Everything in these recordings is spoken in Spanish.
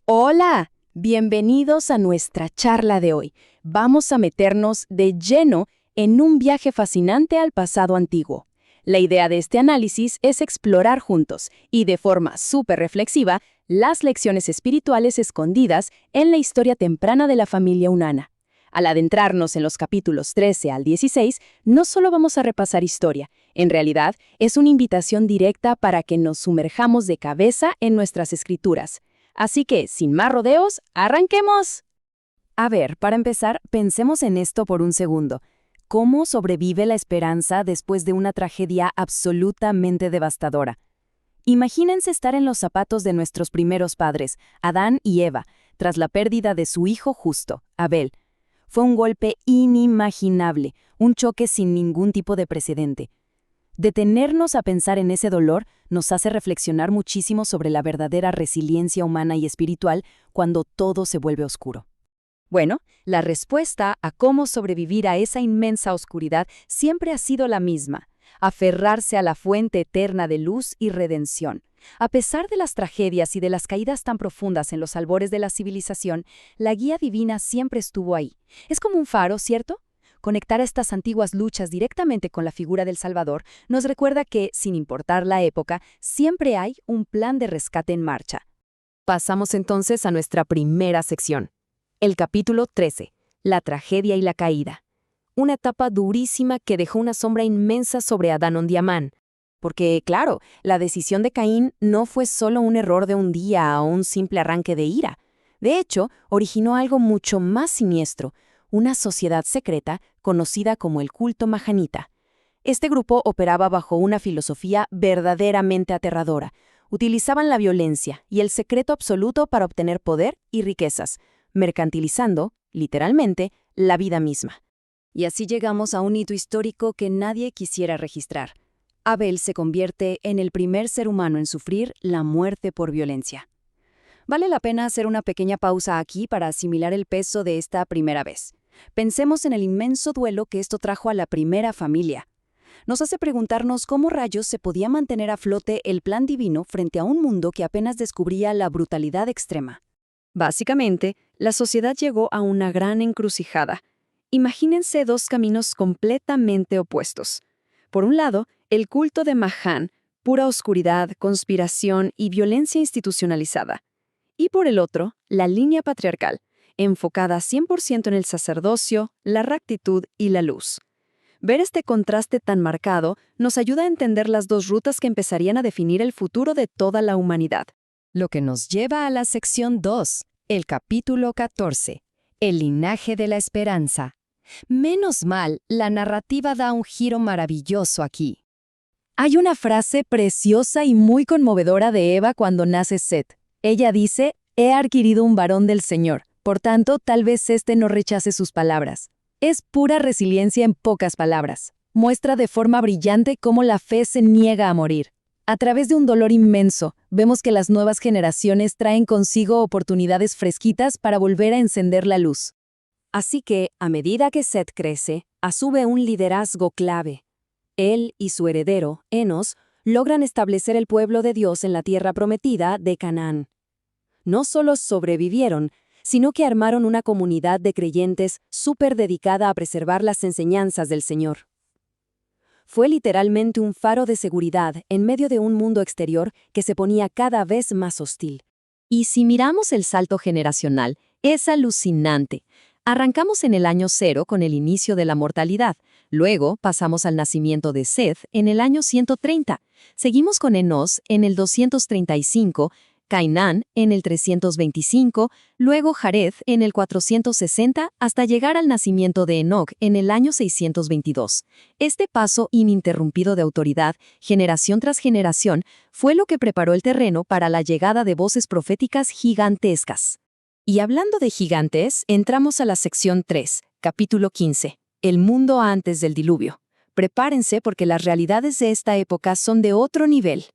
Hola, bienvenidos a nuestra charla de hoy. Vamos a meternos de lleno en un viaje fascinante al pasado antiguo. La idea de este análisis es explorar juntos y de forma súper reflexiva las lecciones espirituales escondidas en la historia temprana de la familia Unana. Al adentrarnos en los capítulos 13 al 16, no solo vamos a repasar historia, en realidad es una invitación directa para que nos sumerjamos de cabeza en nuestras escrituras. Así que, sin más rodeos, ¡arranquemos! A ver, para empezar, pensemos en esto por un segundo. ¿Cómo sobrevive la esperanza después de una tragedia absolutamente devastadora? Imagínense estar en los zapatos de nuestros primeros padres, Adán y Eva, tras la pérdida de su hijo justo, Abel. Fue un golpe inimaginable, un choque sin ningún tipo de precedente. Detenernos a pensar en ese dolor nos hace reflexionar muchísimo sobre la verdadera resiliencia humana y espiritual cuando todo se vuelve oscuro. Bueno, la respuesta a cómo sobrevivir a esa inmensa oscuridad siempre ha sido la misma: aferrarse a la fuente eterna de luz y redención. A pesar de las tragedias y de las caídas tan profundas en los albores de la civilización, la guía divina siempre estuvo ahí. Es como un faro, ¿cierto? Conectar a estas antiguas luchas directamente con la figura del Salvador nos recuerda que, sin importar la época, siempre hay un plan de rescate en marcha. Pasamos entonces a nuestra primera sección. El capítulo 13, la tragedia y la caída. Una etapa durísima que dejó una sombra inmensa sobre Adán on Diamán. Porque, claro, la decisión de Caín no fue solo un error de un día o un simple arranque de ira. De hecho, originó algo mucho más siniestro: una sociedad secreta conocida como el culto mahanita. Este grupo operaba bajo una filosofía verdaderamente aterradora. Utilizaban la violencia y el secreto absoluto para obtener poder y riquezas, mercantilizando, literalmente, la vida misma. Y así llegamos a un hito histórico que nadie quisiera registrar. Abel se convierte en el primer ser humano en sufrir la muerte por violencia. Vale la pena hacer una pequeña pausa aquí para asimilar el peso de esta primera vez. Pensemos en el inmenso duelo que esto trajo a la primera familia. Nos hace preguntarnos cómo rayos se podía mantener a flote el plan divino frente a un mundo que apenas descubría la brutalidad extrema. Básicamente, la sociedad llegó a una gran encrucijada. Imagínense dos caminos completamente opuestos. Por un lado, el culto de Mahan, pura oscuridad, conspiración y violencia institucionalizada. Y por el otro, la línea patriarcal, enfocada 100% en el sacerdocio, la rectitud y la luz. Ver este contraste tan marcado nos ayuda a entender las dos rutas que empezarían a definir el futuro de toda la humanidad. Lo que nos lleva a la sección 2, el capítulo 14, el linaje de la esperanza. Menos mal, la narrativa da un giro maravilloso aquí. Hay una frase preciosa y muy conmovedora de Eva cuando nace Set. Ella dice: «He adquirido un varón del Señor, por tanto, tal vez éste no rechace sus palabras». Es pura resiliencia en pocas palabras. Muestra de forma brillante cómo la fe se niega a morir. A través de un dolor inmenso, vemos que las nuevas generaciones traen consigo oportunidades fresquitas para volver a encender la luz. Así que, a medida que Set crece, asume un liderazgo clave. Él y su heredero, Enos, logran establecer el pueblo de Dios en la tierra prometida de Canaán. No solo sobrevivieron, sino que armaron una comunidad de creyentes súper dedicada a preservar las enseñanzas del Señor. Fue literalmente un faro de seguridad en medio de un mundo exterior que se ponía cada vez más hostil. Y si miramos el salto generacional, es alucinante. Arrancamos en el año 0 con el inicio de la mortalidad. Luego pasamos al nacimiento de Seth en el año 130. Seguimos con Enos en el 235, Cainán en el 325, luego Jared en el 460, hasta llegar al nacimiento de Enoc en el año 622. Este paso ininterrumpido de autoridad, generación tras generación, fue lo que preparó el terreno para la llegada de voces proféticas gigantescas. Y hablando de gigantes, entramos a la sección 3, capítulo 15, el mundo antes del diluvio. Prepárense porque las realidades de esta época son de otro nivel.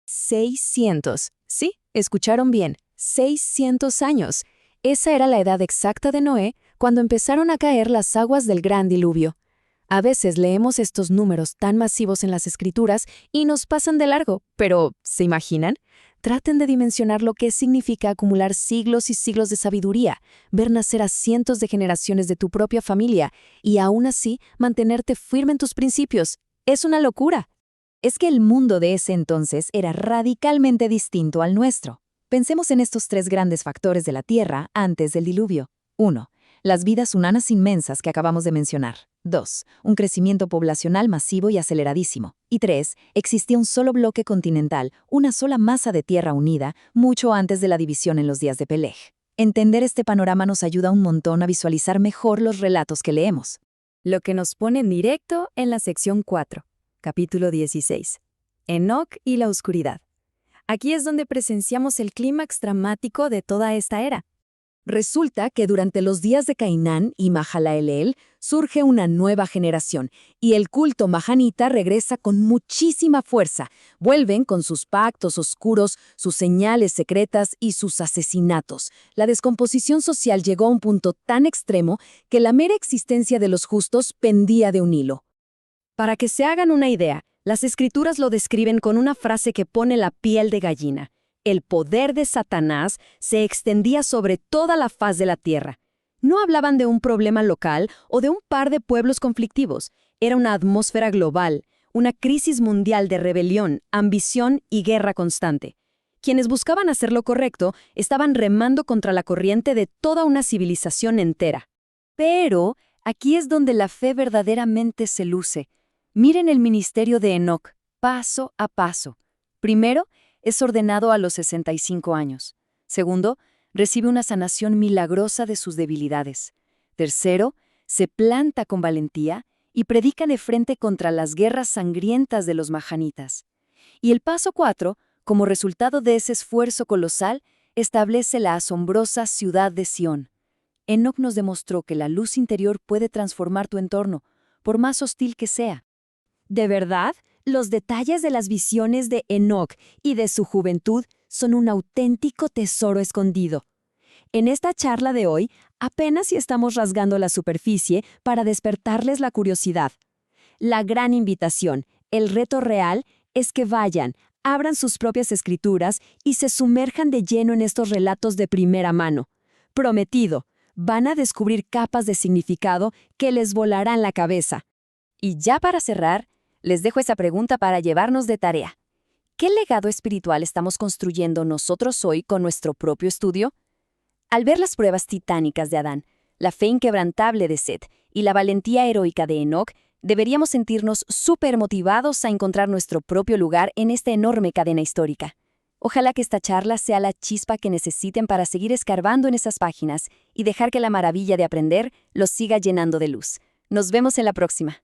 600. Sí, escucharon bien, 600 años. Esa era la edad exacta de Noé cuando empezaron a caer las aguas del gran diluvio. A veces leemos estos números tan masivos en las escrituras y nos pasan de largo, pero ¿se imaginan? Traten de dimensionar lo que significa acumular siglos y siglos de sabiduría, ver nacer a cientos de generaciones de tu propia familia y aún así mantenerte firme en tus principios. Es una locura. Es que el mundo de ese entonces era radicalmente distinto al nuestro. Pensemos en estos tres grandes factores de la Tierra antes del diluvio. 1. Las vidas humanas inmensas que acabamos de mencionar. 2. Un crecimiento poblacional masivo y aceleradísimo. Y 3. Existía un solo bloque continental, una sola masa de tierra unida, mucho antes de la división en los días de Peleg. Entender este panorama nos ayuda un montón a visualizar mejor los relatos que leemos. Lo que nos pone en directo en la sección 4, capítulo 16. Enoc y la oscuridad. Aquí es donde presenciamos el clímax dramático de toda esta era. Resulta que durante los días de Cainán y Mahalaleel surge una nueva generación y el culto mahanita regresa con muchísima fuerza. Vuelven con sus pactos oscuros, sus señales secretas y sus asesinatos. La descomposición social llegó a un punto tan extremo que la mera existencia de los justos pendía de un hilo. Para que se hagan una idea, las escrituras lo describen con una frase que pone la piel de gallina. El poder de Satanás se extendía sobre toda la faz de la tierra. No hablaban de un problema local o de un par de pueblos conflictivos. Era una atmósfera global, una crisis mundial de rebelión, ambición y guerra constante. Quienes buscaban hacer lo correcto estaban remando contra la corriente de toda una civilización entera. Pero aquí es donde la fe verdaderamente se luce. Miren el ministerio de Enoc, paso a paso. Primero, es ordenado a los 65 años. Segundo, recibe una sanación milagrosa de sus debilidades. Tercero, se planta con valentía y predica de frente contra las guerras sangrientas de los mahanitas. Y el paso 4, como resultado de ese esfuerzo colosal, establece la asombrosa ciudad de Sión. Enoc nos demostró que la luz interior puede transformar tu entorno, por más hostil que sea. ¿De verdad? Los detalles de las visiones de Enoc y de su juventud son un auténtico tesoro escondido. En esta charla de hoy, apenas si estamos rasgando la superficie para despertarles la curiosidad. La gran invitación, el reto real, es que vayan, abran sus propias escrituras y se sumerjan de lleno en estos relatos de primera mano. Prometido, van a descubrir capas de significado que les volarán la cabeza. Y ya para cerrar, les dejo esa pregunta para llevarnos de tarea. ¿Qué legado espiritual estamos construyendo nosotros hoy con nuestro propio estudio? Al ver las pruebas titánicas de Adán, la fe inquebrantable de Set y la valentía heroica de Enoc, deberíamos sentirnos súper motivados a encontrar nuestro propio lugar en esta enorme cadena histórica. Ojalá que esta charla sea la chispa que necesiten para seguir escarbando en esas páginas y dejar que la maravilla de aprender los siga llenando de luz. Nos vemos en la próxima.